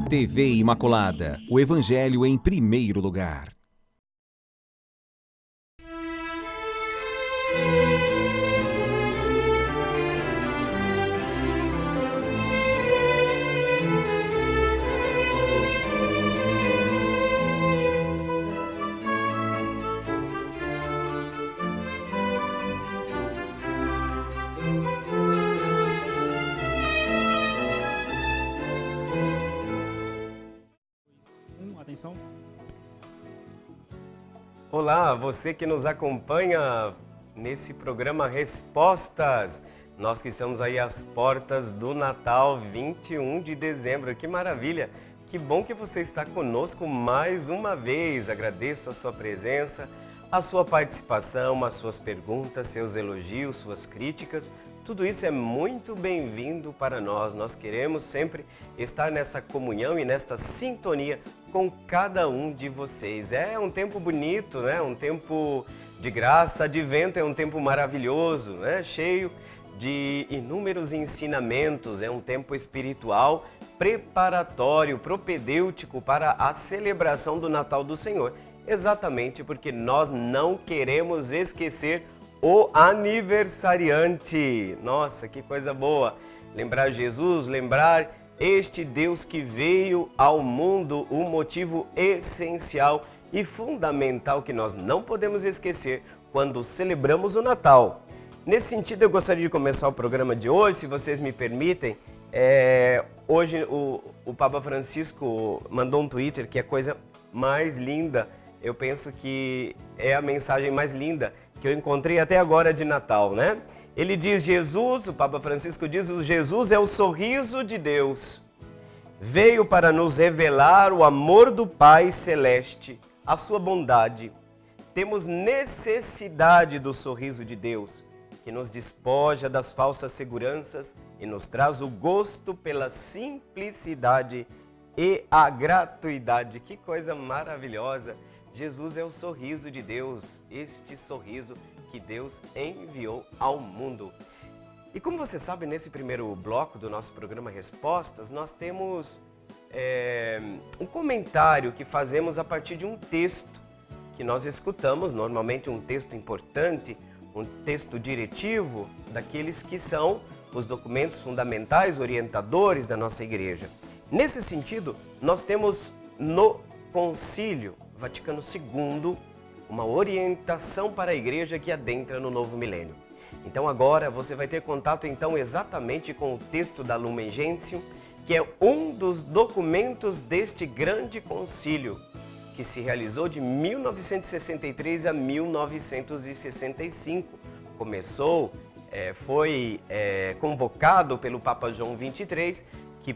TV Imaculada, o Evangelho em primeiro lugar. Atenção. Olá, você que nos acompanha nesse programa Respostas. Nós que estamos aí às portas do Natal, 21 de dezembro. Que maravilha! Que bom que você está conosco mais uma vez. Agradeço a sua presença, a sua participação, as suas perguntas, seus elogios, suas críticas. Tudo isso é muito bem-vindo para nós. Nós queremos sempre estar nessa comunhão e nesta sintonia com cada um de vocês. É um tempo bonito, né? Um tempo de graça, Advento é um tempo maravilhoso, né? Cheio de inúmeros ensinamentos, é um tempo espiritual preparatório, propedêutico para a celebração do Natal do Senhor. Exatamente porque nós não queremos esquecer o aniversariante. Nossa, que coisa boa! Lembrar Jesus, lembrar este Deus que veio ao mundo, o motivo essencial e fundamental que nós não podemos esquecer quando celebramos o Natal. Nesse sentido, eu gostaria de começar o programa de hoje, se vocês me permitem. Hoje o Papa Francisco mandou um Twitter que é a coisa mais linda. Eu penso que é a mensagem mais linda que eu encontrei até agora de Natal, né? Ele diz, o Papa Francisco diz, Jesus é o sorriso de Deus. Veio para nos revelar o amor do Pai Celeste, a sua bondade. Temos necessidade do sorriso de Deus, que nos despoja das falsas seguranças e nos traz o gosto pela simplicidade e a gratuidade. Que coisa maravilhosa! Jesus é o sorriso de Deus, este sorriso que Deus enviou ao mundo. E como você sabe, nesse primeiro bloco do nosso programa Respostas, nós temos um comentário que fazemos a partir de um texto que nós escutamos, normalmente um texto importante, um texto diretivo daqueles que são os documentos fundamentais, orientadores da nossa igreja. Nesse sentido, nós temos no Concílio Vaticano II uma orientação para a igreja que adentra no novo milênio. Então agora você vai ter contato exatamente com o texto da Lumen Gentium, que é um dos documentos deste grande concílio que se realizou de 1963 a 1965. Começou, foi convocado pelo Papa João XXIII, que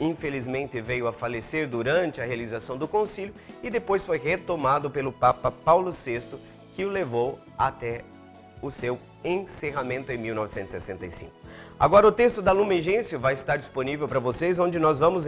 infelizmente veio a falecer durante a realização do concílio e depois foi retomado pelo Papa Paulo VI, que o levou até o seu encerramento em 1965. Agora o texto da Lumen Gentium vai estar disponível para vocês, onde nós vamos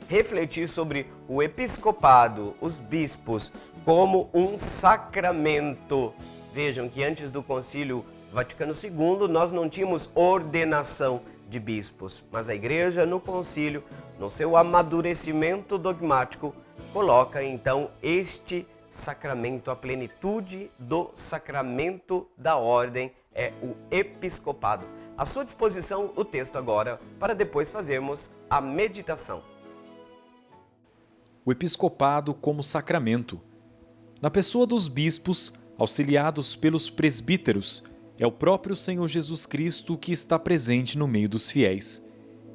refletir sobre o episcopado, os bispos, como um sacramento. Vejam que antes do Concílio Vaticano II nós não tínhamos ordenação de bispos, mas a igreja no concílio, no seu amadurecimento dogmático, coloca então este sacramento, a plenitude do sacramento da ordem é o episcopado. À sua disposição o texto agora, para depois fazermos a meditação. O episcopado como sacramento. Na pessoa dos bispos, auxiliados pelos presbíteros, é o próprio Senhor Jesus Cristo que está presente no meio dos fiéis.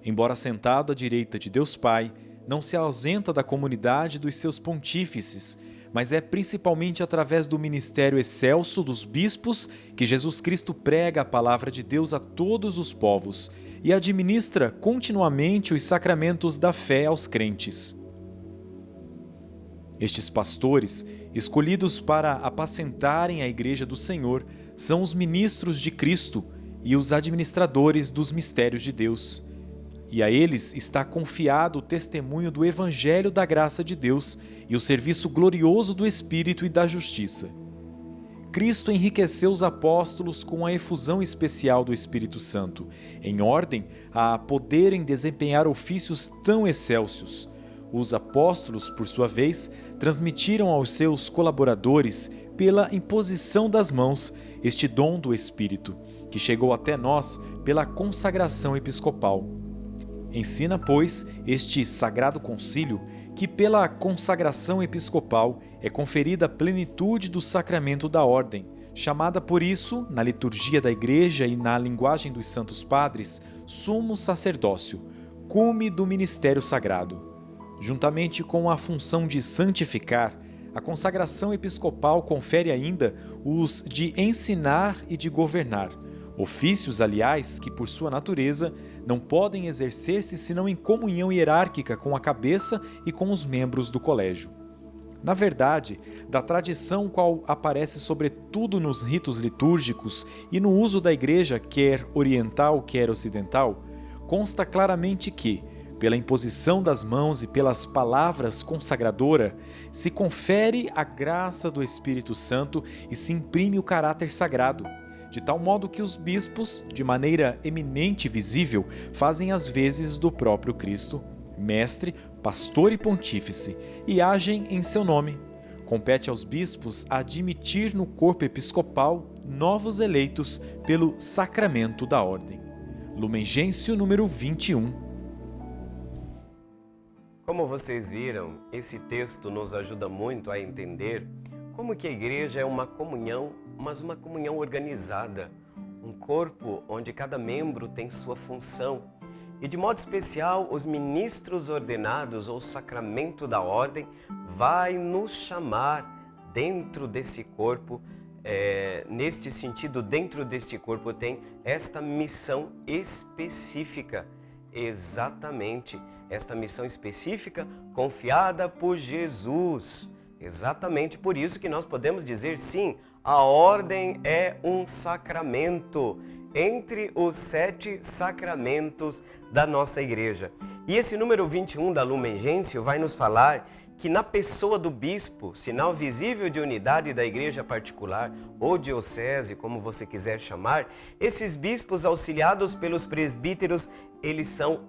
Embora sentado à direita de Deus Pai, não se ausenta da comunidade dos seus pontífices, mas é principalmente através do ministério excelso dos bispos que Jesus Cristo prega a palavra de Deus a todos os povos e administra continuamente os sacramentos da fé aos crentes. Estes pastores, escolhidos para apacentarem a Igreja do Senhor, são os ministros de Cristo e os administradores dos mistérios de Deus. E a eles está confiado o testemunho do Evangelho da graça de Deus e o serviço glorioso do Espírito e da justiça. Cristo enriqueceu os apóstolos com a efusão especial do Espírito Santo, em ordem a poderem desempenhar ofícios tão excelsos. Os apóstolos, por sua vez, transmitiram aos seus colaboradores, pela imposição das mãos, este dom do Espírito, que chegou até nós pela consagração episcopal. Ensina, pois, este sagrado concílio que pela consagração episcopal é conferida a plenitude do sacramento da ordem, chamada por isso, na liturgia da Igreja e na linguagem dos Santos Padres, sumo sacerdócio, cume do ministério sagrado. Juntamente com a função de santificar, a consagração episcopal confere ainda os de ensinar e de governar, ofícios, aliás, que por sua natureza não podem exercer-se senão em comunhão hierárquica com a cabeça e com os membros do colégio. Na verdade, da tradição qual aparece sobretudo nos ritos litúrgicos e no uso da Igreja, quer oriental, quer ocidental, consta claramente que, pela imposição das mãos e pelas palavras consagradora, se confere a graça do Espírito Santo e se imprime o caráter sagrado, de tal modo que os bispos, de maneira eminente e visível, fazem as vezes do próprio Cristo, mestre, pastor e pontífice, e agem em seu nome. Compete aos bispos admitir no corpo episcopal novos eleitos pelo sacramento da ordem. Lumen Gentium número 21. Como vocês viram, esse texto nos ajuda muito a entender como que a igreja é uma comunhão, mas uma comunhão organizada, um corpo onde cada membro tem sua função. E de modo especial, os ministros ordenados ou sacramento da ordem vai nos chamar dentro desse corpo, neste sentido, dentro deste corpo tem esta missão específica, exatamente esta missão específica confiada por Jesus. Exatamente por isso que nós podemos dizer sim, a ordem é um sacramento entre os 7 sacramentos da nossa igreja. E esse número 21 da Lumen Gentium vai nos falar que na pessoa do bispo, sinal visível de unidade da igreja particular ou diocese, como você quiser chamar, esses bispos auxiliados pelos presbíteros, eles são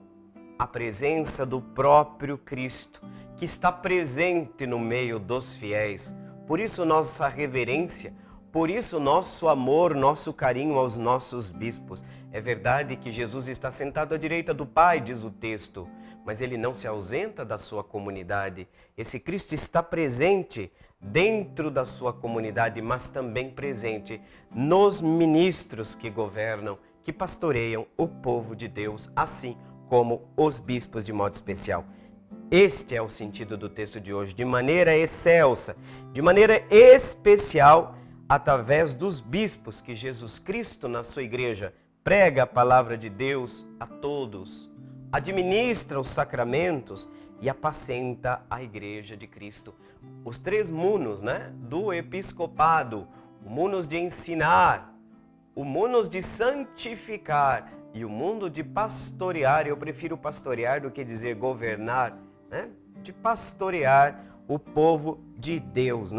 a presença do próprio Cristo, que está presente no meio dos fiéis. Por isso nossa reverência, por isso nosso amor, nosso carinho aos nossos bispos. É verdade que Jesus está sentado à direita do Pai, diz o texto, mas ele não se ausenta da sua comunidade. Esse Cristo está presente dentro da sua comunidade, mas também presente nos ministros que governam, que pastoreiam o povo de Deus, assim como os bispos de modo especial. Este é o sentido do texto de hoje, de maneira excelsa, de maneira especial, através dos bispos que Jesus Cristo na sua igreja prega a palavra de Deus a todos, administra os sacramentos e apacenta a igreja de Cristo. Os 3 munos, do episcopado, o munos de ensinar, o munos de santificar e o mundo de pastorear. Eu prefiro pastorear do que dizer governar, de pastorear o povo de Deus,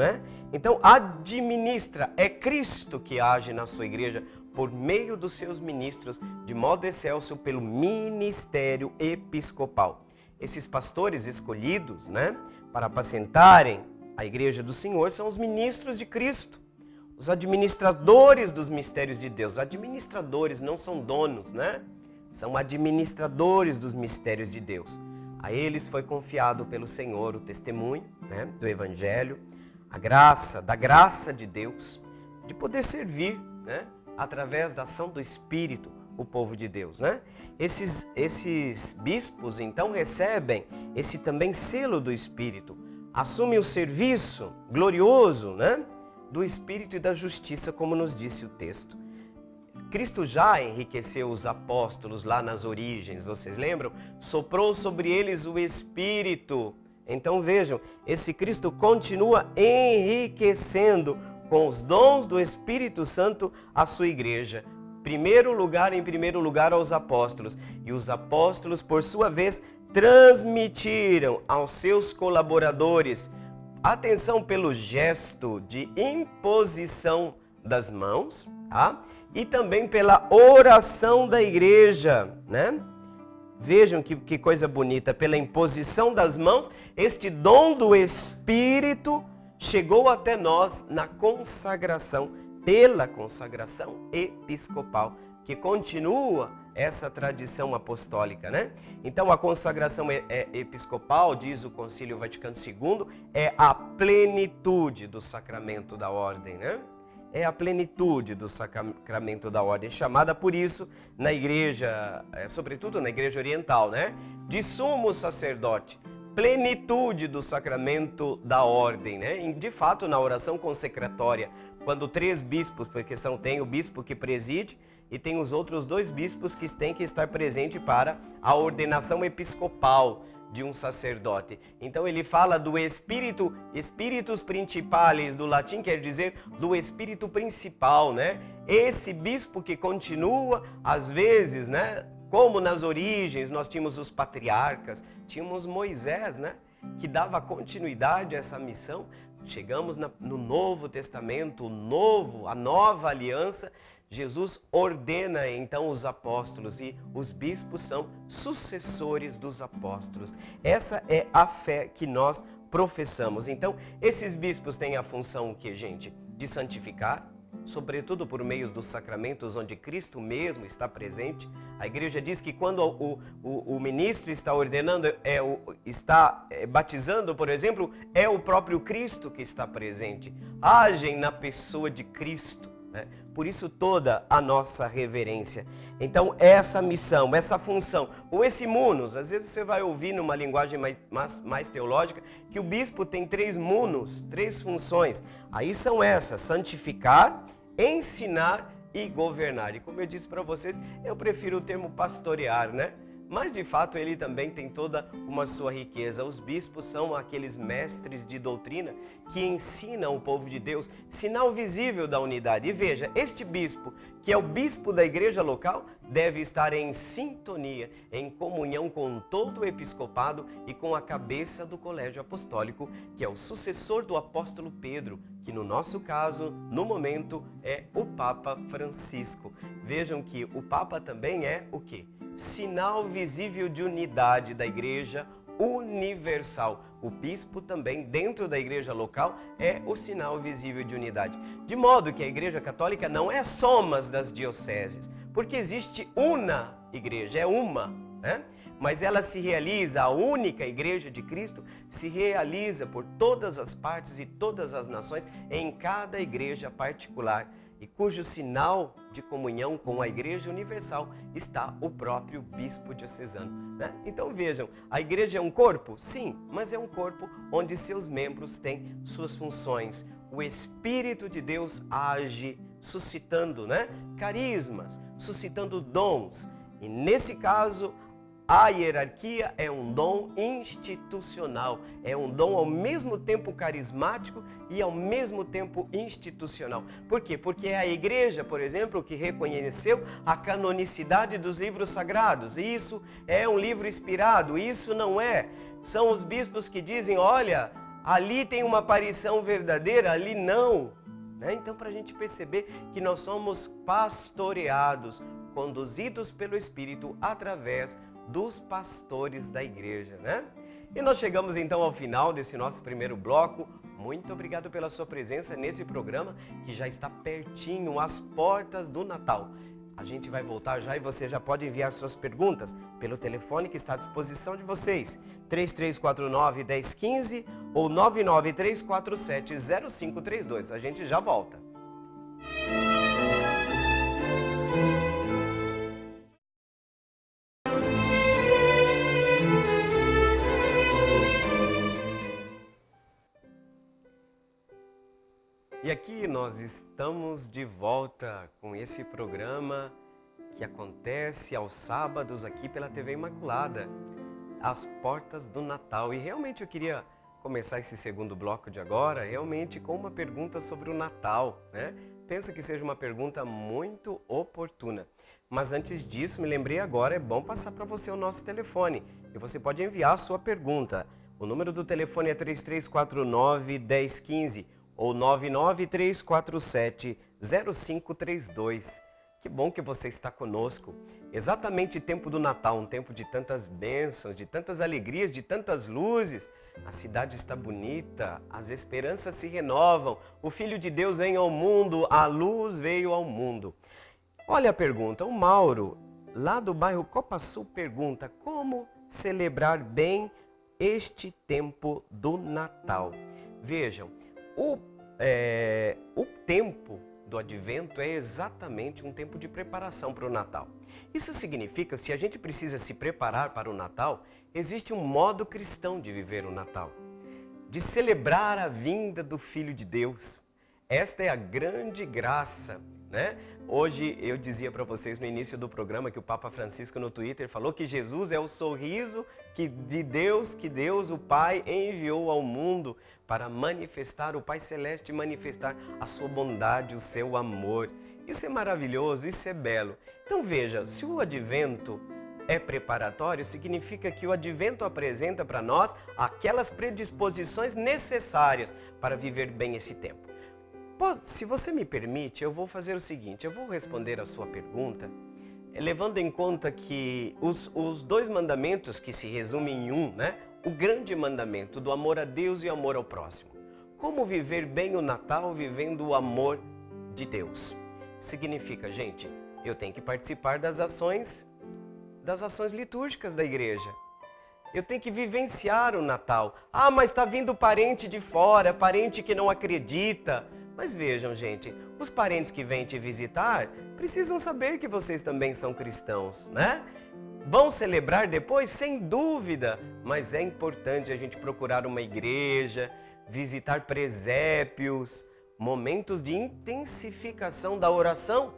Então, administra, é Cristo que age na sua igreja por meio dos seus ministros, de modo excelso pelo ministério episcopal. Esses pastores escolhidos, para apacentarem a igreja do Senhor são os ministros de Cristo, os administradores dos mistérios de Deus. Administradores não são donos, São administradores dos mistérios de Deus. A eles foi confiado pelo Senhor o testemunho, do Evangelho, da graça de Deus, de poder servir, através da ação do Espírito, o povo de Deus, Esses bispos, então, recebem esse também selo do Espírito, assumem o serviço glorioso, do Espírito e da justiça, como nos disse o texto. Cristo já enriqueceu os apóstolos lá nas origens, vocês lembram? Soprou sobre eles o Espírito. Então vejam, esse Cristo continua enriquecendo com os dons do Espírito Santo a sua igreja. Em primeiro lugar aos apóstolos. E os apóstolos, por sua vez, transmitiram aos seus colaboradores. Atenção pelo gesto de imposição das mãos, E também pela oração da igreja, Vejam que coisa bonita, pela imposição das mãos, este dom do Espírito chegou até nós na consagração, pela consagração episcopal, que continua essa tradição apostólica, né? Então a consagração episcopal, diz o Concílio Vaticano II, é a plenitude do sacramento da ordem, né? É a plenitude do sacramento da ordem, chamada por isso na igreja, sobretudo na igreja oriental, né? De sumo sacerdote, plenitude do sacramento da ordem, né? E, de fato, na oração consecratória, quando 3 bispos, porque tem o bispo que preside e tem os outros 2 bispos que têm que estar presentes para a ordenação episcopal de um sacerdote. Então ele fala do espírito, spiritus principales, do latim quer dizer do espírito principal, né? Esse bispo que continua, às vezes, né? Como nas origens nós tínhamos os patriarcas, tínhamos Moisés, né? Que dava continuidade a essa missão. Chegamos no Novo Testamento, a nova aliança. Jesus ordena então os apóstolos e os bispos são sucessores dos apóstolos. Essa é a fé que nós professamos. Então, esses bispos têm a função o que, gente? De santificar, sobretudo por meio dos sacramentos onde Cristo mesmo está presente. A igreja diz que quando o ministro está ordenando, está batizando, por exemplo, é o próprio Cristo que está presente. Agem na pessoa de Cristo, né? Por isso toda a nossa reverência. Então essa missão, essa função, ou esse munus, às vezes você vai ouvir numa linguagem mais teológica, que o bispo tem 3 munus, 3 funções. Aí são essas: santificar, ensinar e governar. E como eu disse para vocês, eu prefiro o termo pastorear, né? Mas de fato ele também tem toda uma sua riqueza. Os bispos são aqueles mestres de doutrina que ensinam o povo de Deus, sinal visível da unidade. E veja, este bispo, que é o bispo da igreja local, deve estar em sintonia, em comunhão com todo o episcopado e com a cabeça do colégio apostólico, que é o sucessor do apóstolo Pedro, que no nosso caso, no momento, é o Papa Francisco. Vejam que o Papa também é o quê? Sinal visível de unidade da igreja universal. O bispo também, dentro da igreja local, é o sinal visível de unidade. De modo que a igreja católica não é somas das dioceses, porque existe uma igreja, é uma, né? Mas ela se realiza, a única igreja de Cristo se realiza por todas as partes e todas as nações, em cada igreja particular, e cujo sinal de comunhão com a Igreja Universal está o próprio bispo diocesano, né? Então vejam, a igreja é um corpo? Sim, mas é um corpo onde seus membros têm suas funções. O Espírito de Deus age suscitando, né, carismas, suscitando dons. E nesse caso, a hierarquia é um dom institucional, é um dom ao mesmo tempo carismático e ao mesmo tempo institucional. Por quê? Porque é a igreja, por exemplo, que reconheceu a canonicidade dos livros sagrados. Isso é um livro inspirado, isso não é. São os bispos que dizem, olha, ali tem uma aparição verdadeira, ali não. Né? Então, para a gente perceber que nós somos pastoreados, conduzidos pelo Espírito através dos pastores da igreja, né? E nós chegamos então ao final desse nosso primeiro bloco. Muito obrigado pela sua presença nesse programa que já está pertinho, às portas do Natal. A gente vai voltar já e você já pode enviar suas perguntas pelo telefone que está à disposição de vocês, 3349-1015 ou 99347-0532. A gente já volta. E aqui nós estamos de volta com esse programa que acontece aos sábados aqui pela TV Imaculada, às portas do Natal. E realmente eu queria começar esse segundo bloco de agora realmente com uma pergunta sobre o Natal, né? Penso que seja uma pergunta muito oportuna. Mas antes disso, me lembrei agora, é bom passar para você o nosso telefone. E você pode enviar a sua pergunta. O número do telefone é 3349-1015. ou 99347-0532. Que bom que você está conosco. Exatamente tempo do Natal, um tempo de tantas bênçãos, de tantas alegrias, de tantas luzes. A cidade está bonita, as esperanças se renovam, o Filho de Deus vem ao mundo, a luz veio ao mundo. Olha a pergunta, o Mauro, lá do bairro Copa Sul, pergunta: como celebrar bem este tempo do Natal? Vejam, o tempo do Advento é exatamente um tempo de preparação para o Natal. Isso significa, se a gente precisa se preparar para o Natal, existe um modo cristão de viver o Natal, de celebrar a vinda do Filho de Deus. Esta é a grande graça, né? Hoje eu dizia para vocês no início do programa que o Papa Francisco no Twitter falou que Jesus é o sorriso de Deus, que Deus, o Pai, enviou ao mundo para manifestar, o Pai Celeste manifestar a sua bondade, o seu amor. Isso é maravilhoso, isso é belo. Então veja, se o Advento é preparatório, significa que o Advento apresenta para nós aquelas predisposições necessárias para viver bem esse tempo. Se você me permite, eu vou fazer o seguinte, eu vou responder a sua pergunta, levando em conta que os dois mandamentos que se resumem em um, né? O grande mandamento do amor a Deus e amor ao próximo. Como viver bem o Natal vivendo o amor de Deus? Significa, gente, eu tenho que participar das ações litúrgicas da igreja. Eu tenho que vivenciar o Natal. Ah, mas está vindo parente de fora, parente que não acredita. Mas vejam, gente, os parentes que vêm te visitar precisam saber que vocês também são cristãos, né? Vão celebrar depois? Sem dúvida, mas é importante a gente procurar uma igreja, visitar presépios, momentos de intensificação da oração,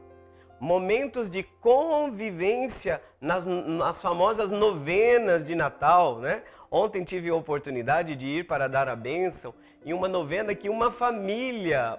momentos de convivência nas famosas novenas de Natal, né? Ontem tive a oportunidade de ir para dar a bênção em uma novena que uma família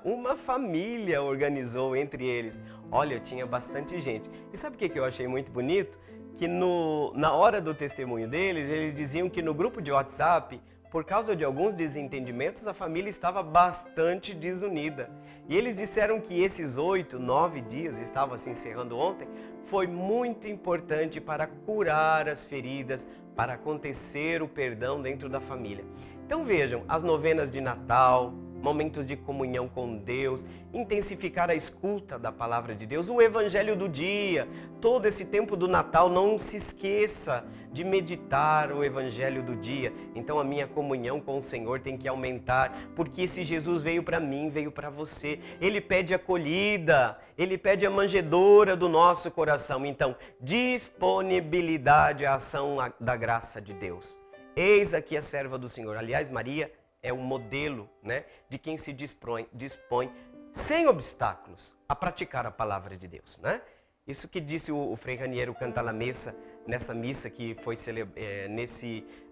organizou entre eles. Olha, tinha bastante gente. E sabe o que eu achei muito bonito? Que na hora do testemunho deles, eles diziam que no grupo de WhatsApp, por causa de alguns desentendimentos, a família estava bastante desunida. E eles disseram que esses 8, 9 dias, estava se encerrando ontem, foi muito importante para curar as feridas, para acontecer o perdão dentro da família. Então vejam, as novenas de Natal, momentos de comunhão com Deus, intensificar a escuta da palavra de Deus, o evangelho do dia, todo esse tempo do Natal, não se esqueça de meditar o evangelho do dia. Então a minha comunhão com o Senhor tem que aumentar, porque esse Jesus veio para mim, veio para você. Ele pede acolhida, ele pede a manjedoura do nosso coração. Então, disponibilidade à ação da graça de Deus. Eis aqui a serva do Senhor. Aliás, Maria é um modelo, né, de quem se dispõe sem obstáculos a praticar a palavra de Deus, né? Isso que disse o Frei Raniero Cantalamessa nessa missa que foi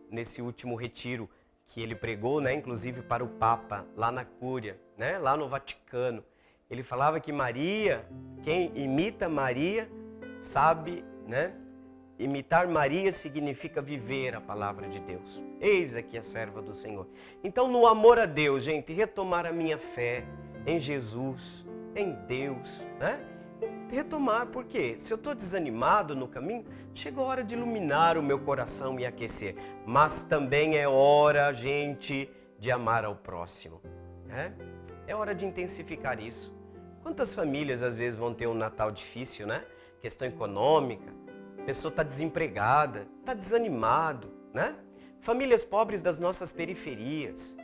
nesse último retiro que ele pregou, né, inclusive para o Papa lá na Cúria, né, lá no Vaticano. Ele falava que Maria, quem imita Maria sabe, né? Imitar Maria significa viver a palavra de Deus. Eis aqui a serva do Senhor. Então, no amor a Deus, gente, retomar a minha fé em Jesus, em Deus, né? Retomar, por quê? Se eu estou desanimado no caminho, chegou a hora de iluminar o meu coração e aquecer. Mas também é hora, gente, de amar ao próximo, né? É hora de intensificar isso. Quantas famílias, às vezes, vão ter um Natal difícil, né? Questão econômica. A pessoa está desempregada, está desanimado, né? Famílias pobres das nossas periferias.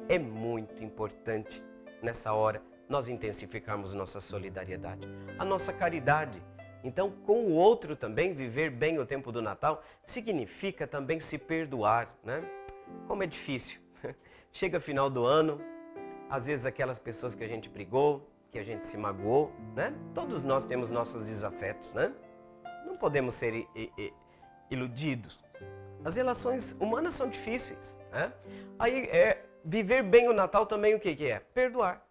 É muito importante, nessa hora, nós intensificarmos nossa solidariedade, a nossa caridade. Então, com o outro também, viver bem o tempo do Natal, significa também se perdoar, né? Como é difícil. Chega final do ano, às vezes aquelas pessoas que a gente brigou, que a gente se magoou, né? Todos nós temos nossos desafetos, né? Não podemos ser iludidos. As relações humanas são difíceis, né? Aí, viver bem o Natal também o que é? Perdoar.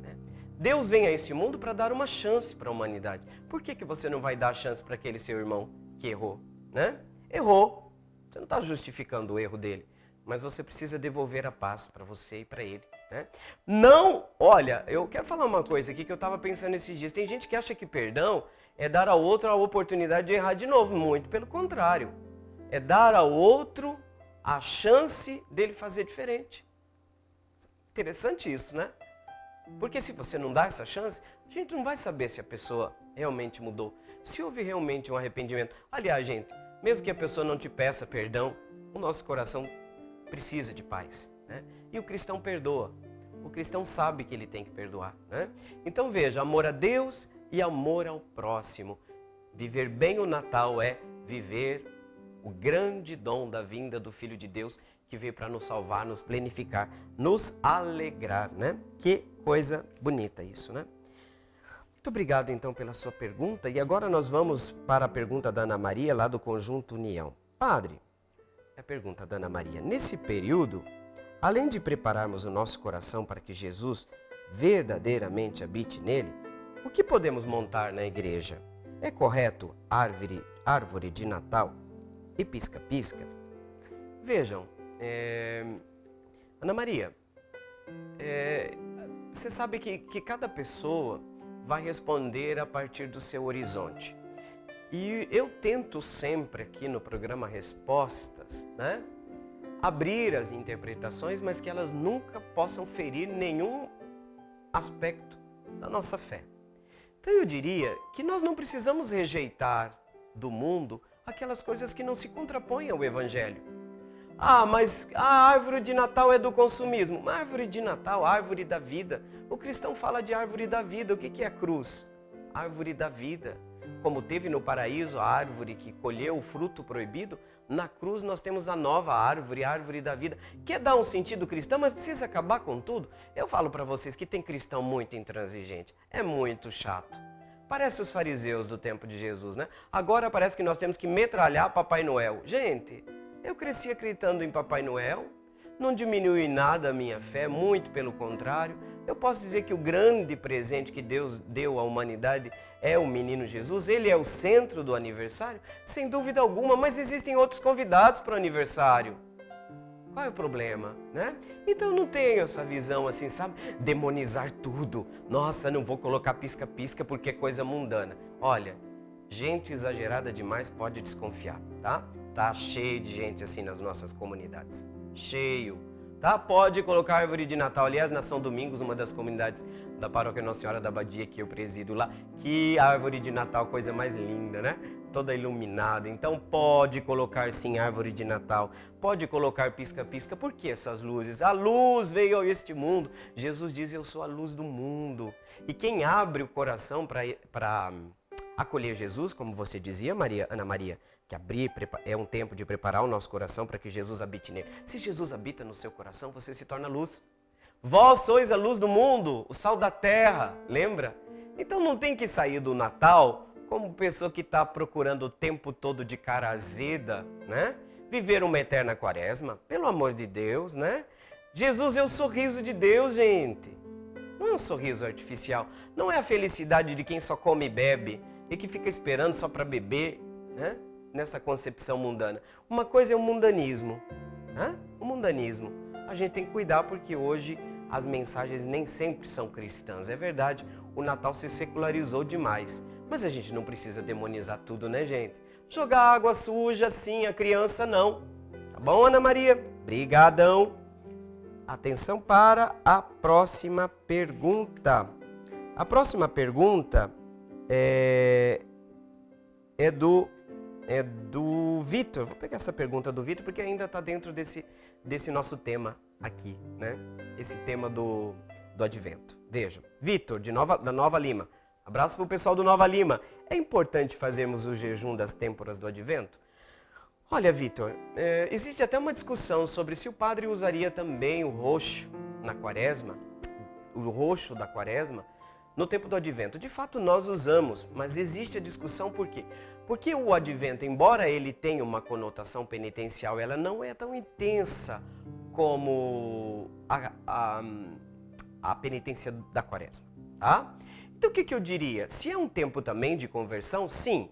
Né? Deus vem a esse mundo para dar uma chance para a humanidade. Por que você não vai dar a chance para aquele seu irmão que errou? Né? Errou. Você não está justificando o erro dele. Mas você precisa devolver a paz para você e para ele. Né? Não, olha, eu quero falar uma coisa aqui que eu estava pensando esses dias. Tem gente que acha que perdão é dar ao outro a oportunidade de errar de novo. Muito pelo contrário. É dar ao outro a chance dele fazer diferente. Interessante isso, né? Porque se você não dá essa chance, a gente não vai saber se a pessoa realmente mudou. Se houve realmente um arrependimento. Aliás, gente, mesmo que a pessoa não te peça perdão, o nosso coração precisa de paz, né? E o cristão perdoa. O cristão sabe que ele tem que perdoar, né? Então veja, amor a Deus e amor ao próximo. Viver bem o Natal é viver o grande dom da vinda do Filho de Deus, que veio para nos salvar, nos plenificar, nos alegrar, né? Que coisa bonita isso, né? Muito obrigado, então, pela sua pergunta. E agora nós vamos para a pergunta da Ana Maria, lá do Conjunto União. Padre, a pergunta da Ana Maria. Nesse período, além de prepararmos o nosso coração para que Jesus verdadeiramente habite nele, o que podemos montar na igreja? É correto árvore de Natal e pisca-pisca? Vejam, Ana Maria, você sabe que cada pessoa vai responder a partir do seu horizonte. E eu tento sempre aqui no programa Respostas, né, abrir as interpretações, mas que elas nunca possam ferir nenhum aspecto da nossa fé. Então eu diria que nós não precisamos rejeitar do mundo aquelas coisas que não se contrapõem ao Evangelho. Ah, mas a árvore de Natal é do consumismo. Uma árvore de Natal, árvore da vida. O cristão fala de árvore da vida. O que é a cruz? Árvore da vida. Como teve no paraíso a árvore que colheu o fruto proibido, na cruz nós temos a nova árvore, a árvore da vida. Quer dar um sentido cristão, mas precisa acabar com tudo? Eu falo para vocês que tem cristão muito intransigente. É muito chato. Parece os fariseus do tempo de Jesus, né? Agora parece que nós temos que metralhar Papai Noel. Gente, eu cresci acreditando em Papai Noel, não diminui em nada a minha fé, muito pelo contrário. Eu posso dizer que o grande presente que Deus deu à humanidade é o menino Jesus, ele é o centro do aniversário, sem dúvida alguma, mas existem outros convidados para o aniversário. Qual é o problema, né? Então não tenho essa visão assim, sabe? Demonizar tudo. Nossa, não vou colocar pisca-pisca porque é coisa mundana. Olha, gente exagerada demais pode desconfiar, tá? Tá cheio de gente assim nas nossas comunidades. Cheio. Tá? Pode colocar árvore de Natal. Aliás, na São Domingos, uma das comunidades da Paróquia Nossa Senhora da Abadia, que eu presido lá, que árvore de Natal, coisa mais linda, né? Toda iluminada. Então pode colocar sim árvore de Natal. Pode colocar pisca-pisca. Por que essas luzes? A luz veio a este mundo. Jesus diz, eu sou a luz do mundo. E quem abre o coração para acolher Jesus, como você dizia, Ana Maria, que abrir é um tempo de preparar o nosso coração para que Jesus habite nele. Se Jesus habita no seu coração, você se torna luz. Vós sois a luz do mundo, o sal da terra, lembra? Então não tem que sair do Natal como pessoa que está procurando o tempo todo de cara azeda, né? Viver uma eterna quaresma, pelo amor de Deus, né? Jesus é o sorriso de Deus, gente. Não é um sorriso artificial, não é a felicidade de quem só come e bebe e que fica esperando só para beber, né? Nessa concepção mundana. Uma coisa é o mundanismo, né? O mundanismo. A gente tem que cuidar porque hoje as mensagens nem sempre são cristãs. É verdade, o Natal se secularizou demais. Mas a gente não precisa demonizar tudo, né, gente? Jogar água suja, sim, a criança não. Tá bom, Ana Maria? Brigadão. Atenção para a próxima pergunta. A próxima pergunta é do Vitor. Vou pegar essa pergunta do Vitor porque ainda está dentro desse nosso tema aqui, né? Esse tema do Advento. Vejam, Vitor, da Nova Lima. Abraço para o pessoal do Nova Lima. É importante fazermos o jejum das têmporas do Advento? Olha, Vitor, existe até uma discussão sobre se o padre usaria também o roxo na quaresma, o roxo da quaresma, no tempo do Advento. De fato, nós usamos, mas existe a discussão por quê? Porque o Advento, embora ele tenha uma conotação penitencial, ela não é tão intensa como a penitência da quaresma, tá? Então o que eu diria? Se é um tempo também de conversão, sim.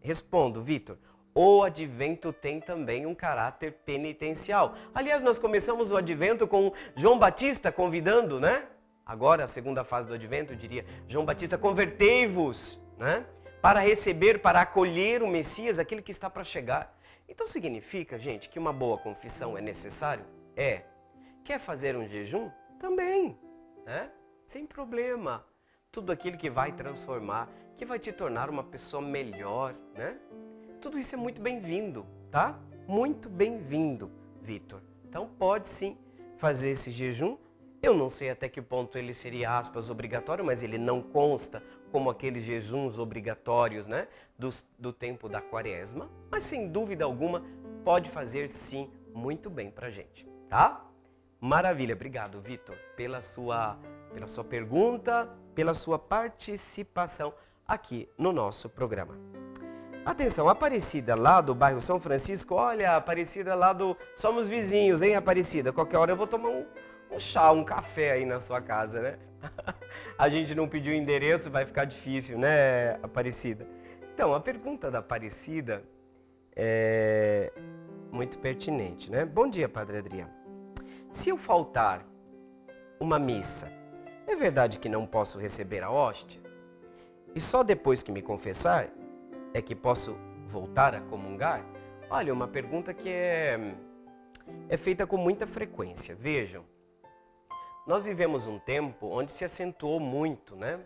Respondo, Vitor. O Advento tem também um caráter penitencial. Aliás, nós começamos o Advento com João Batista convidando, né? Agora, a segunda fase do Advento, eu diria, João Batista, convertei-vos, né? para receber, para acolher o Messias, aquele que está para chegar. Então significa, gente, que uma boa confissão é necessário? É. Quer fazer um jejum? Também, né? Sem problema. Tudo aquilo que vai transformar, que vai te tornar uma pessoa melhor, né? Tudo isso é muito bem-vindo, tá? Muito bem-vindo, Vitor. Então pode sim fazer esse jejum. Eu não sei até que ponto ele seria, aspas, obrigatório, mas ele não consta como aqueles jejuns obrigatórios, né, do tempo da quaresma. Mas sem dúvida alguma, pode fazer sim muito bem pra gente, tá? Maravilha, obrigado, Vitor, pela sua pergunta, pela sua participação aqui no nosso programa. Atenção, Aparecida lá do bairro São Francisco, olha, Aparecida lá do... Somos vizinhos, hein, Aparecida? Qualquer hora eu vou tomar um chá, um café aí na sua casa, né? A gente não pediu endereço, vai ficar difícil, né, Aparecida? Então, a pergunta da Aparecida é muito pertinente, né? Bom dia, Padre Adriano. Se eu faltar uma missa, é verdade que não posso receber a hóstia? E só depois que me confessar é que posso voltar a comungar? Olha, uma pergunta que é feita com muita frequência. Vejam, nós vivemos um tempo onde se acentuou muito, né?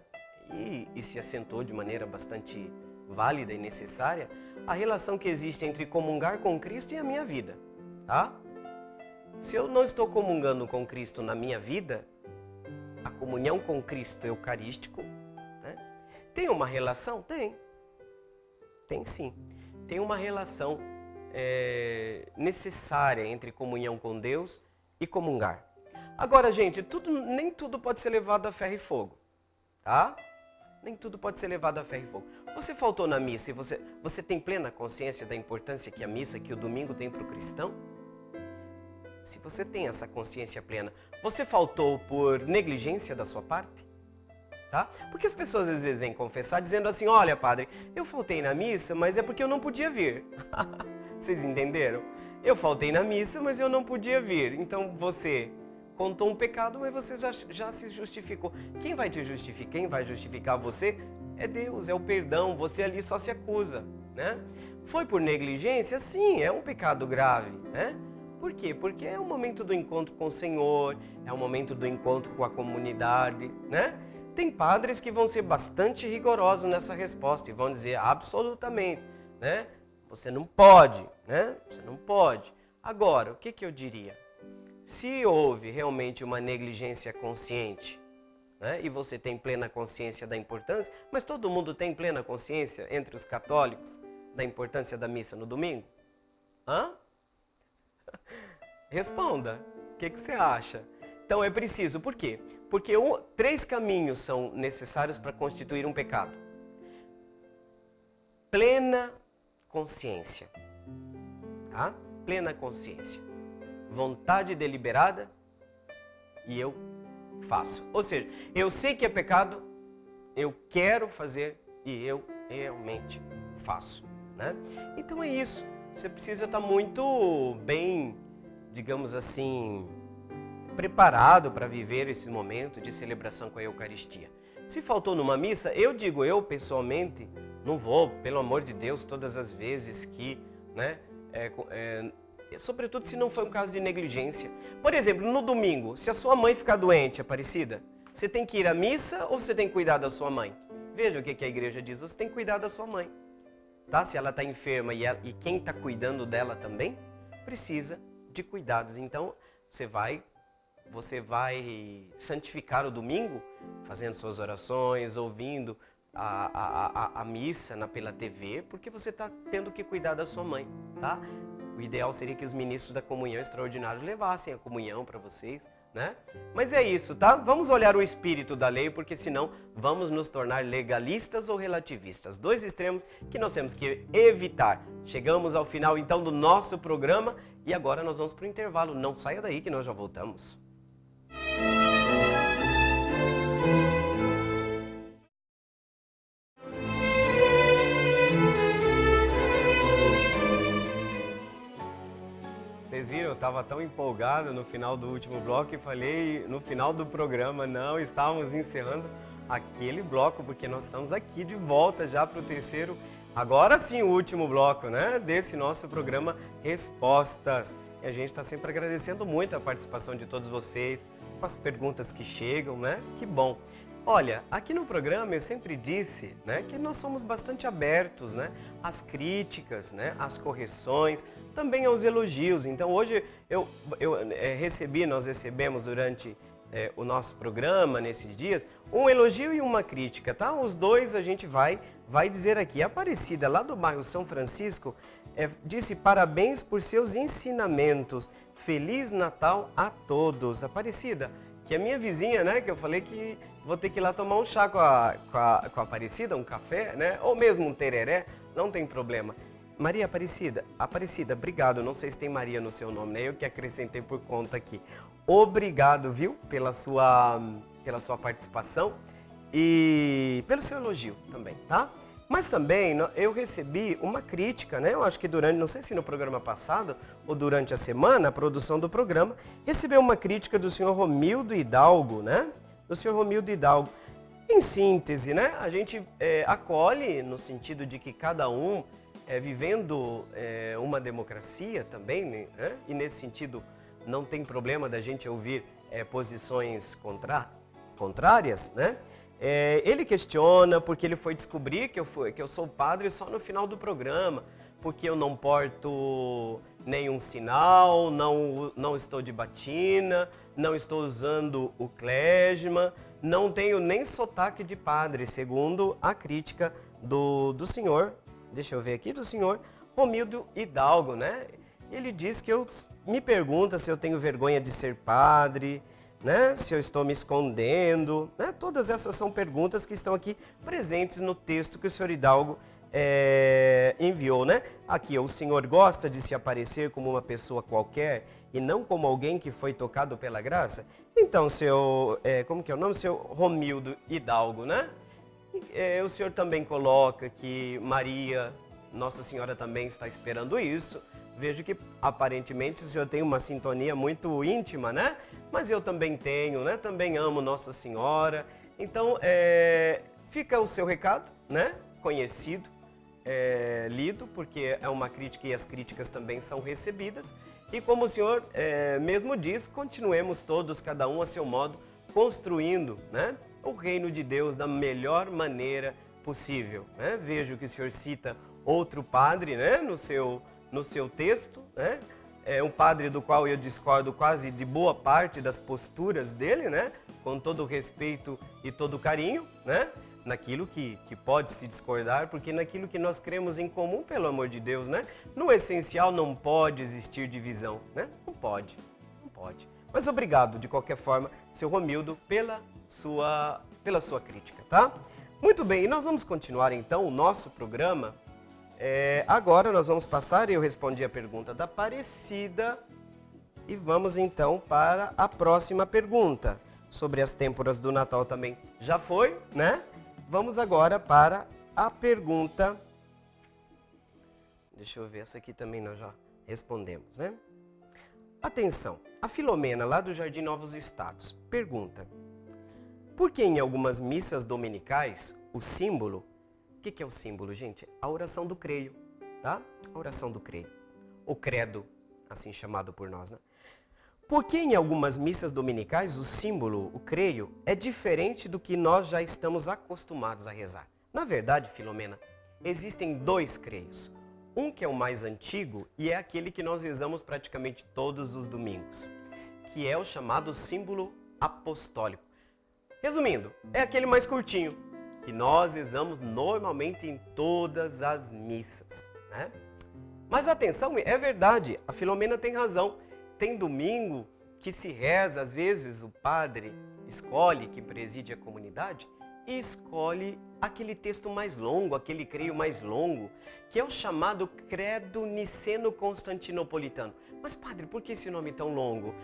E se acentuou de maneira bastante válida e necessária a relação que existe entre comungar com Cristo e a minha vida, tá? Se eu não estou comungando com Cristo na minha vida, a comunhão com Cristo eucarístico, né, tem uma relação? Tem. Tem sim. Tem uma relação necessária entre comunhão com Deus e comungar. Agora, gente, nem tudo pode ser levado a ferro e fogo, tá? Nem tudo pode ser levado a ferro e fogo. Você faltou na missa e você tem plena consciência da importância que a missa, que o domingo tem para o cristão? Se você tem essa consciência plena, você faltou por negligência da sua parte? Tá? Porque as pessoas às vezes vêm confessar dizendo assim, olha, padre, eu faltei na missa, mas é porque eu não podia vir. Vocês entenderam? Eu faltei na missa, mas eu não podia vir. Então você contou um pecado, mas você já se justificou. Quem vai te justificar? Quem vai justificar você é Deus, é o perdão. Você ali só se acusa, né? Foi por negligência? Sim, é um pecado grave, né? Por quê? Porque é o momento do encontro com o Senhor, é o momento do encontro com a comunidade, né? Tem padres que vão ser bastante rigorosos nessa resposta e vão dizer absolutamente, né? Você não pode, né? Você não pode. Agora, o que eu diria? Se houve realmente uma negligência consciente, né? E você tem plena consciência da importância, mas todo mundo tem plena consciência entre os católicos da importância da missa no domingo? Hã? Responda. O que você acha? Então é preciso. Por quê? Porque 3 caminhos são necessários para constituir um pecado. Plena consciência. Tá? Plena consciência. Vontade deliberada e eu faço. Ou seja, eu sei que é pecado, eu quero fazer e eu realmente faço, né? Então é isso. Você precisa estar muito bem, digamos assim, preparado para viver esse momento de celebração com a Eucaristia. Se faltou numa missa, eu pessoalmente, não vou, pelo amor de Deus, todas as vezes que, né, sobretudo se não foi um caso de negligência. Por exemplo, no domingo, se a sua mãe ficar doente, Aparecida, você tem que ir à missa ou você tem que cuidar da sua mãe? Veja o que a igreja diz, você tem que cuidar da sua mãe. Tá? Se ela está enferma e quem está cuidando dela também, precisa de cuidados. Então, você vai santificar o domingo, fazendo suas orações, ouvindo a missa pela TV, porque você está tendo que cuidar da sua mãe, tá? O ideal seria que os ministros da comunhão extraordinários levassem a comunhão para vocês, né? Mas é isso, tá? Vamos olhar o espírito da lei, porque senão vamos nos tornar legalistas ou relativistas. 2 extremos que nós temos que evitar. Chegamos ao final, então, do nosso programa e agora nós vamos para o intervalo. Não saia daí que nós já voltamos. Vocês viram, eu estava tão empolgado no final do último bloco e falei no final do programa, não, estávamos encerrando aquele bloco, porque nós estamos aqui de volta já para o terceiro, agora sim o último bloco, né, desse nosso programa Respostas. E a gente está sempre agradecendo muito a participação de todos vocês, com as perguntas que chegam, né, que bom. Olha, aqui no programa eu sempre disse, né, que nós somos bastante abertos, né, às críticas, né, às correções, também aos elogios. Então hoje nós recebemos durante o nosso programa, nesses dias, um elogio e uma crítica, tá? Os dois a gente vai dizer aqui. A Aparecida, lá do bairro São Francisco, disse parabéns por seus ensinamentos. Feliz Natal a todos. Aparecida, que é minha vizinha, né? Que eu falei que vou ter que ir lá tomar um chá com a Aparecida, um café, né? Ou mesmo um tereré, não tem problema. Maria Aparecida, obrigado. Não sei se tem Maria no seu nome, né? Eu que acrescentei por conta aqui. Obrigado, viu, pela sua participação e pelo seu elogio também, tá? Mas também eu recebi uma crítica, né? Eu acho que não sei se no programa passado ou durante a semana, a produção do programa, recebeu uma crítica do senhor Romildo Hidalgo, né? Do senhor Romildo Hidalgo. Em síntese, né? A gente acolhe no sentido de que cada um vivendo uma democracia também, né? E nesse sentido não tem problema da gente ouvir posições contrárias, né? Ele questiona porque ele foi descobrir que eu sou padre só no final do programa, porque eu não porto nenhum sinal, não estou de batina, não estou usando o clésima, não tenho nem sotaque de padre, segundo a crítica do senhor, deixa eu ver aqui, do senhor Romildo Hidalgo, né? Ele diz que me pergunta se eu tenho vergonha de ser padre, né? Se eu estou me escondendo, né? Todas essas são perguntas que estão aqui presentes no texto que o senhor Hidalgo enviou, né? Aqui, o senhor gosta de se aparecer como uma pessoa qualquer e não como alguém que foi tocado pela graça? Então, como que é o nome? Seu Romildo Hidalgo, né? O senhor também coloca que Maria, Nossa Senhora, também está esperando isso. Vejo que aparentemente o senhor tem uma sintonia muito íntima, né? Mas eu também tenho, né? Também amo Nossa Senhora. Então, fica o seu recado, né? Conhecido, lido, porque é uma crítica e as críticas também são recebidas. E como o senhor mesmo diz, continuemos todos, cada um a seu modo, construindo, né, o reino de Deus da melhor maneira possível, né? Vejo que o senhor cita outro padre, né, no seu texto, né? É um padre do qual eu discordo quase de boa parte das posturas dele, né? Com todo o respeito e todo o carinho, né? Naquilo que pode se discordar, porque naquilo que nós cremos em comum, pelo amor de Deus, né? No essencial não pode existir divisão, né? Não pode. Mas obrigado, de qualquer forma, seu Romildo, pela sua crítica, tá? Muito bem, e nós vamos continuar então o nosso programa. Agora nós vamos passar, eu respondi a pergunta da Aparecida, e vamos então para a próxima pergunta, sobre as têmporas do Natal também. Já foi, né? Vamos agora para a pergunta, deixa eu ver, essa aqui também nós já respondemos, né? Atenção, a Filomena, lá do Jardim Novos Estados, pergunta: por que em algumas missas dominicais o símbolo, o que é o símbolo, gente? A oração do creio, tá? A oração do creio, o credo, assim chamado por nós, né? Por que em algumas missas dominicais o símbolo, o creio, é diferente do que nós já estamos acostumados a rezar? Na verdade, Filomena, existem dois creios. Um que é o mais antigo e é aquele que nós rezamos praticamente todos os domingos, que é o chamado símbolo apostólico. Resumindo, é aquele mais curtinho, que nós rezamos normalmente em todas as missas, né? Mas atenção, é verdade, a Filomena tem razão. Tem domingo que se reza, às vezes o padre escolhe, que preside a comunidade, e escolhe aquele texto mais longo, aquele creio mais longo, que é o chamado Credo Niceno-Constantinopolitano. Mas padre, por que esse nome tão longo?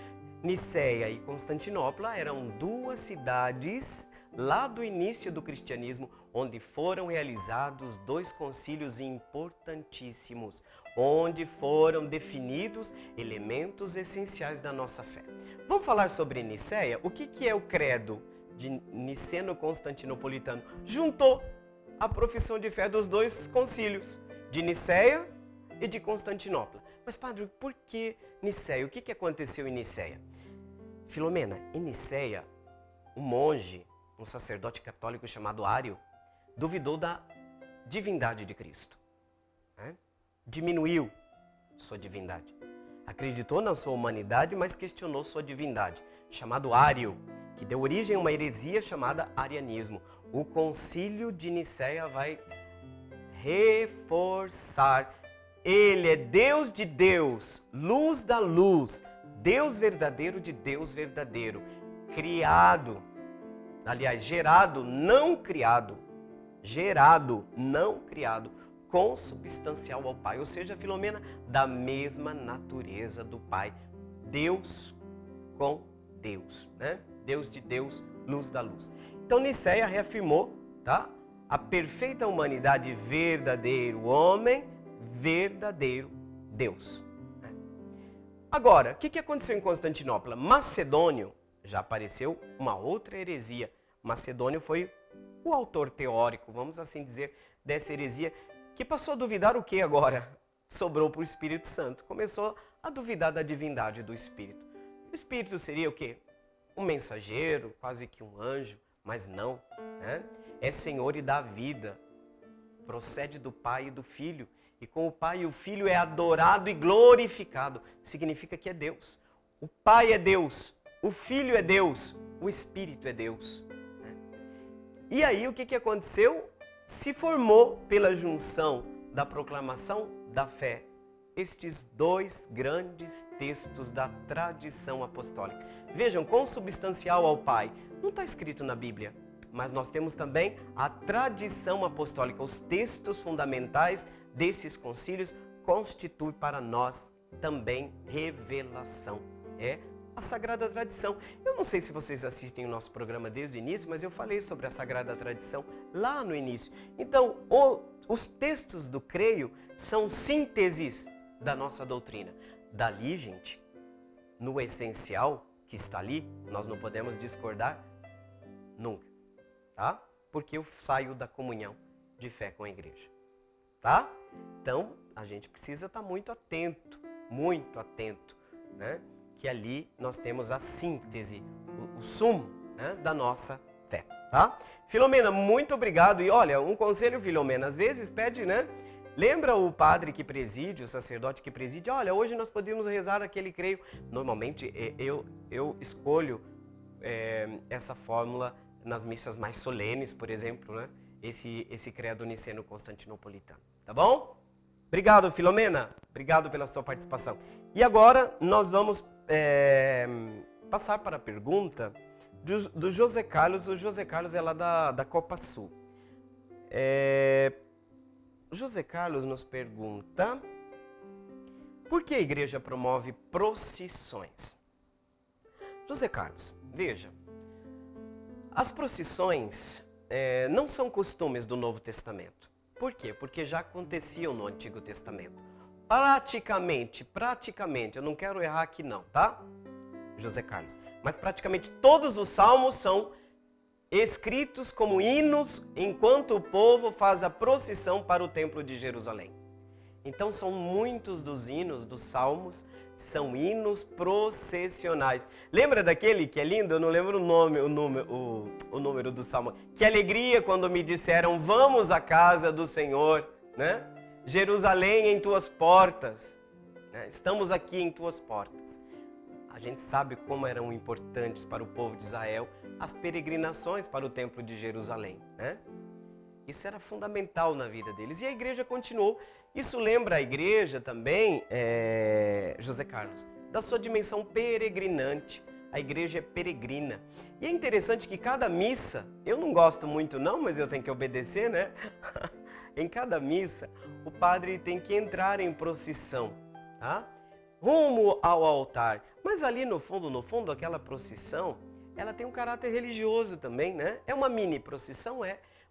Niceia e Constantinopla eram duas cidades lá do início do cristianismo, onde foram realizados dois concílios importantíssimos, onde foram definidos elementos essenciais da nossa fé. Vamos falar sobre Niceia? O que é o credo de Niceno-Constantinopolitano. Juntou a profissão de fé dos dois concílios, de Nicéia e de Constantinopla. Mas, padre, por que Nicéia? O que aconteceu em Nicéia? Filomena, em Nicéia, um monge, um sacerdote católico chamado Ário, duvidou da divindade de Cristo. Né? Diminuiu sua divindade. Acreditou na sua humanidade, mas questionou sua divindade. Chamado Ário, que deu origem a uma heresia chamada arianismo. O concílio de Nicéia vai reforçar. Ele é Deus de Deus, luz da luz, Deus verdadeiro de Deus verdadeiro, criado, aliás, gerado, não criado, consubstancial ao Pai, ou seja, Filomena, da mesma natureza do Pai, Deus com Deus, né? Deus de Deus, luz da luz. Então, Nicéia reafirmou, tá? A perfeita humanidade, verdadeiro homem, verdadeiro Deus. Agora, o que aconteceu em Constantinopla? Macedônio, já apareceu uma outra heresia. Macedônio foi o autor teórico, vamos assim dizer, dessa heresia, que passou a duvidar o que agora? Sobrou para o Espírito Santo. Começou a duvidar da divindade do Espírito. O Espírito seria o quê? Um mensageiro, quase que um anjo, mas não. Né? É Senhor e dá vida. Procede do Pai e do Filho. E com o Pai e o Filho é adorado e glorificado. Significa que é Deus. O Pai é Deus, o Filho é Deus, o Espírito é Deus. E aí o que aconteceu? Se formou pela junção da proclamação da fé estes dois grandes textos da tradição apostólica. Vejam, consubstancial ao Pai. Não está escrito na Bíblia, mas nós temos também a tradição apostólica. Os textos fundamentais desses concílios constituem para nós também revelação. É a Sagrada Tradição. Eu não sei se vocês assistem o nosso programa desde o início, mas eu falei sobre a Sagrada Tradição lá no início. Então, os textos do Creio são sínteses da nossa doutrina. Dali, gente, no essencial que está ali, nós não podemos discordar nunca, tá? Porque eu saio da comunhão de fé com a igreja, tá? Então, a gente precisa estar muito atento, né? Que ali nós temos a síntese, o sumo, né, da nossa fé, tá? Filomena, muito obrigado. E olha, um conselho, Filomena, às vezes pede, né? Lembra o padre que preside, o sacerdote que preside? Olha, hoje nós podemos rezar aquele creio. Normalmente eu escolho essa fórmula nas missas mais solenes, por exemplo, né? Esse credo niceno-constantinopolitano, tá bom? Obrigado, Filomena. Obrigado pela sua participação. E agora nós vamos passar para a pergunta do José Carlos. O José Carlos é lá da Copa Sul. José Carlos nos pergunta: por que a igreja promove procissões? José Carlos, veja, as procissões não são costumes do Novo Testamento. Por quê? Porque já aconteciam no Antigo Testamento. Praticamente, eu não quero errar aqui não, tá? José Carlos. Mas praticamente todos os salmos são escritos como hinos enquanto o povo faz a procissão para o Templo de Jerusalém. Então são muitos dos hinos, dos salmos, são hinos processionais. Lembra daquele que é lindo? Eu não lembro o número do salmo. Que alegria quando me disseram, vamos à casa do Senhor, né? Jerusalém em tuas portas, né? Estamos aqui em tuas portas. A gente sabe como eram importantes para o povo de Israel as peregrinações para o Templo de Jerusalém, né? Isso era fundamental na vida deles. E a igreja continuou. Isso lembra a igreja também, José Carlos, da sua dimensão peregrinante. A igreja é peregrina. E é interessante que cada missa, eu não gosto muito não, mas eu tenho que obedecer, né? Em cada missa, o padre tem que entrar em procissão, tá? Rumo ao altar. Mas ali no fundo, aquela procissão, ela tem um caráter religioso também, né? É uma mini procissão,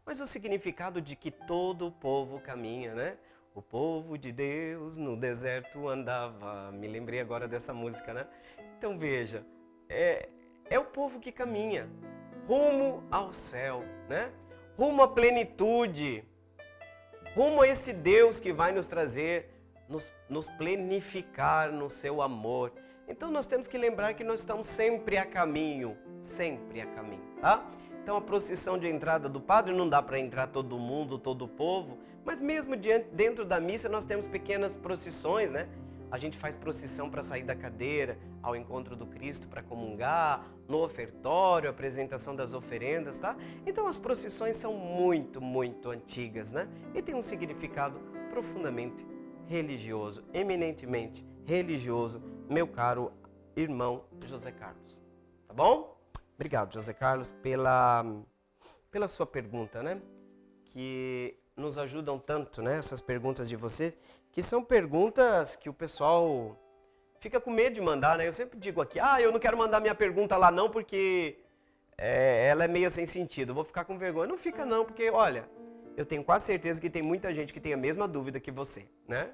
mas o significado de que todo o povo caminha, né? O povo de Deus no deserto andava. Me lembrei agora dessa música, né? Então veja, é o povo que caminha, rumo ao céu, né? Rumo à plenitude, rumo a esse Deus que vai nos trazer, nos plenificar no seu amor. Então nós temos que lembrar que nós estamos sempre a caminho, tá? Então a procissão de entrada do padre não dá para entrar todo mundo, todo o povo, mas mesmo dentro da missa nós temos pequenas procissões, né? A gente faz procissão para sair da cadeira, ao encontro do Cristo para comungar, no ofertório, apresentação das oferendas, tá? Então as procissões são muito, muito antigas, né? E tem um significado profundamente religioso, eminentemente religioso, meu caro irmão José Carlos. Tá bom? Obrigado, José Carlos, pela sua pergunta, né? Que nos ajudam tanto, né? Essas perguntas de vocês, que são perguntas que o pessoal fica com medo de mandar, né? Eu sempre digo aqui, eu não quero mandar minha pergunta lá não, porque ela é meio sem sentido, eu vou ficar com vergonha. Não fica não, porque, olha, eu tenho quase certeza que tem muita gente que tem a mesma dúvida que você, né?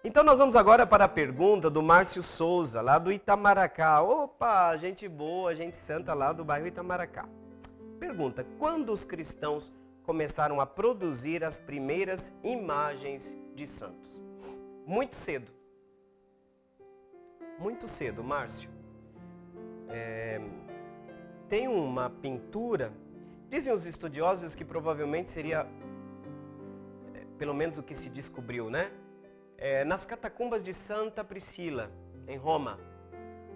Então nós vamos agora para a pergunta do Márcio Souza, lá do Itamaracá. Opa, gente boa, gente santa lá do bairro Itamaracá. Pergunta, quando os cristãos começaram a produzir as primeiras imagens de santos? Muito cedo. Muito cedo, Márcio. Tem uma pintura, dizem os estudiosos que provavelmente seria, pelo menos o que se descobriu, né? Nas catacumbas de Santa Priscila, em Roma,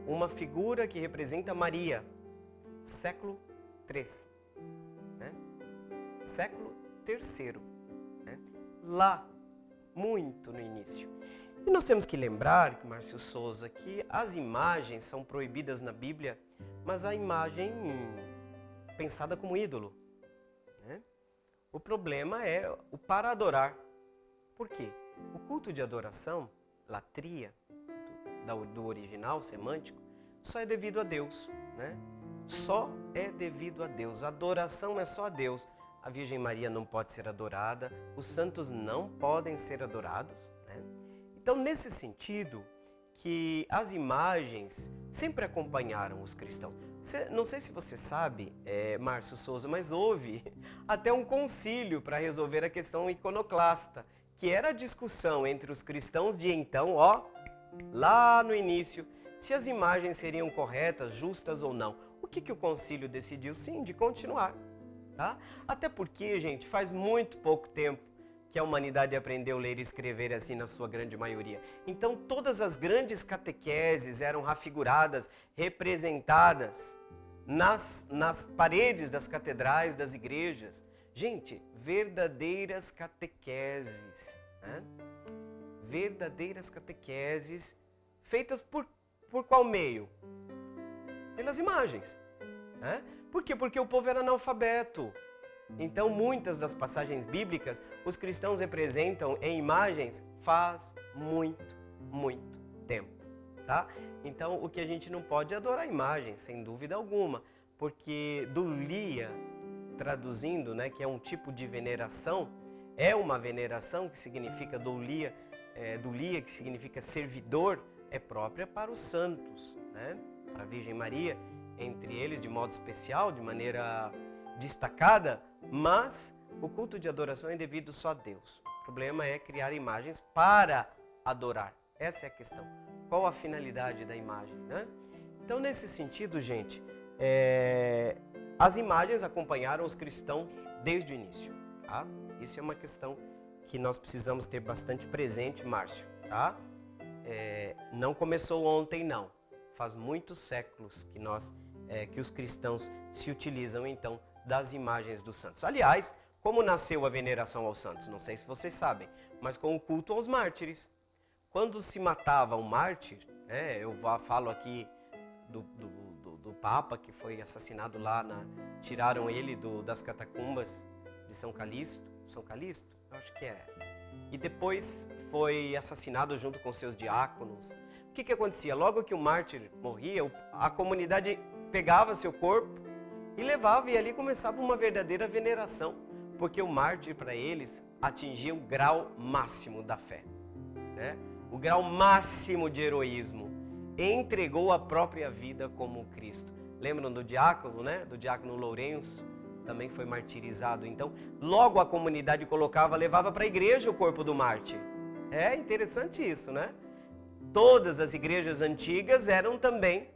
uma figura que representa Maria, século III, né? Século III, né? Lá, muito no início. E nós temos que lembrar, Márcio Souza, que as imagens são proibidas na Bíblia, mas a imagem pensada como ídolo, né? O problema é o para adorar. Por quê? O culto de adoração, latria, do original semântico, só é devido a Deus, né? Só é devido a Deus. A adoração é só a Deus. A Virgem Maria não pode ser adorada, os santos não podem ser adorados, né? Então, nesse sentido, que as imagens sempre acompanharam os cristãos. Não sei se você sabe, Márcio Souza, mas houve até um concílio para resolver a questão iconoclasta, que era a discussão entre os cristãos de então, lá no início, se as imagens seriam corretas, justas ou não. O que o concílio decidiu? Sim, de continuar. Tá? Até porque, gente, faz muito pouco tempo que a humanidade aprendeu a ler e escrever assim na sua grande maioria. Então todas as grandes catequeses eram rafiguradas, representadas nas paredes das catedrais, das igrejas. Gente, verdadeiras catequeses, né? Verdadeiras catequeses feitas por qual meio? Pelas imagens, né? Por quê? Porque o povo era analfabeto. Então, muitas das passagens bíblicas, os cristãos representam em imagens faz muito, muito tempo, tá? Então, o que a gente não pode é adorar imagens, sem dúvida alguma, porque doulia, traduzindo, né, que é um tipo de veneração, é uma veneração que significa doulia, doulia que significa servidor, é própria para os santos, né? Para a Virgem Maria, entre eles de modo especial, de maneira destacada, mas o culto de adoração é devido só a Deus. O problema é criar imagens para adorar. Essa é a questão. Qual a finalidade da imagem, né? Então, nesse sentido, gente, as imagens acompanharam os cristãos desde o início, tá? Isso é uma questão que nós precisamos ter bastante presente, Márcio, tá? Não começou ontem, não. Faz muitos séculos que os cristãos se utilizam, então, das imagens dos santos. Aliás, como nasceu a veneração aos santos? Não sei se vocês sabem, mas com o culto aos mártires. Quando se matava um mártir, eu falo aqui do Papa que foi assassinado lá, tiraram ele das catacumbas de São Calixto, acho que é. E depois foi assassinado junto com seus diáconos. O que acontecia? Logo que o mártir morria, a comunidade pegava seu corpo e levava, e ali começava uma verdadeira veneração, porque o mártir para eles atingia o grau máximo da fé, né? O grau máximo de heroísmo, entregou a própria vida como Cristo. Lembram do diácono, né? Do diácono Lourenço, também foi martirizado. Então, logo a comunidade levava para a igreja o corpo do mártir. É interessante isso, né? Todas as igrejas antigas eram também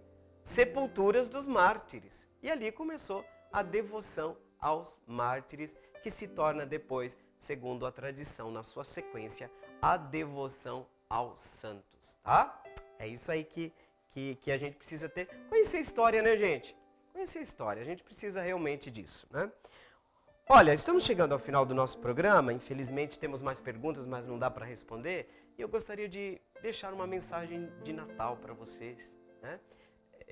sepulturas dos mártires. E ali começou a devoção aos mártires, que se torna depois, segundo a tradição, na sua sequência, a devoção aos santos, tá? É isso aí que a gente precisa ter. Conhecer a história, né, gente? Conhecer a história, a gente precisa realmente disso, né? Olha, estamos chegando ao final do nosso programa, infelizmente temos mais perguntas, mas não dá para responder, e eu gostaria de deixar uma mensagem de Natal para vocês, né?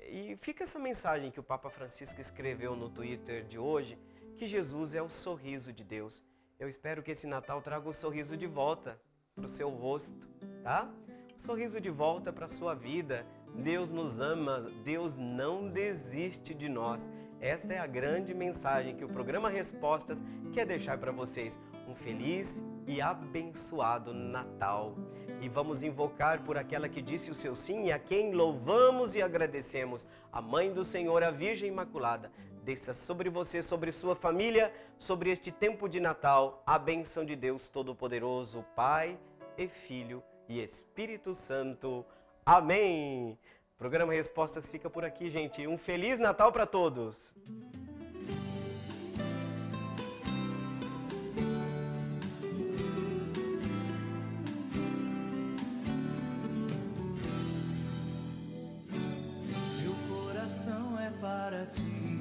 E fica essa mensagem que o Papa Francisco escreveu no Twitter de hoje, que Jesus é o sorriso de Deus. Eu espero que esse Natal traga o sorriso de volta para o seu rosto, tá? O sorriso de volta para a sua vida. Deus nos ama, Deus não desiste de nós. Esta é a grande mensagem que o programa Respostas quer deixar para vocês. Um feliz e abençoado Natal. E vamos invocar por aquela que disse o seu sim e a quem louvamos e agradecemos, a Mãe do Senhor, a Virgem Imaculada. Desça sobre você, sobre sua família, sobre este tempo de Natal, a bênção de Deus Todo-Poderoso, Pai e Filho e Espírito Santo. Amém! O programa Respostas fica por aqui, gente. Um Feliz Natal para todos! Meu coração é para ti.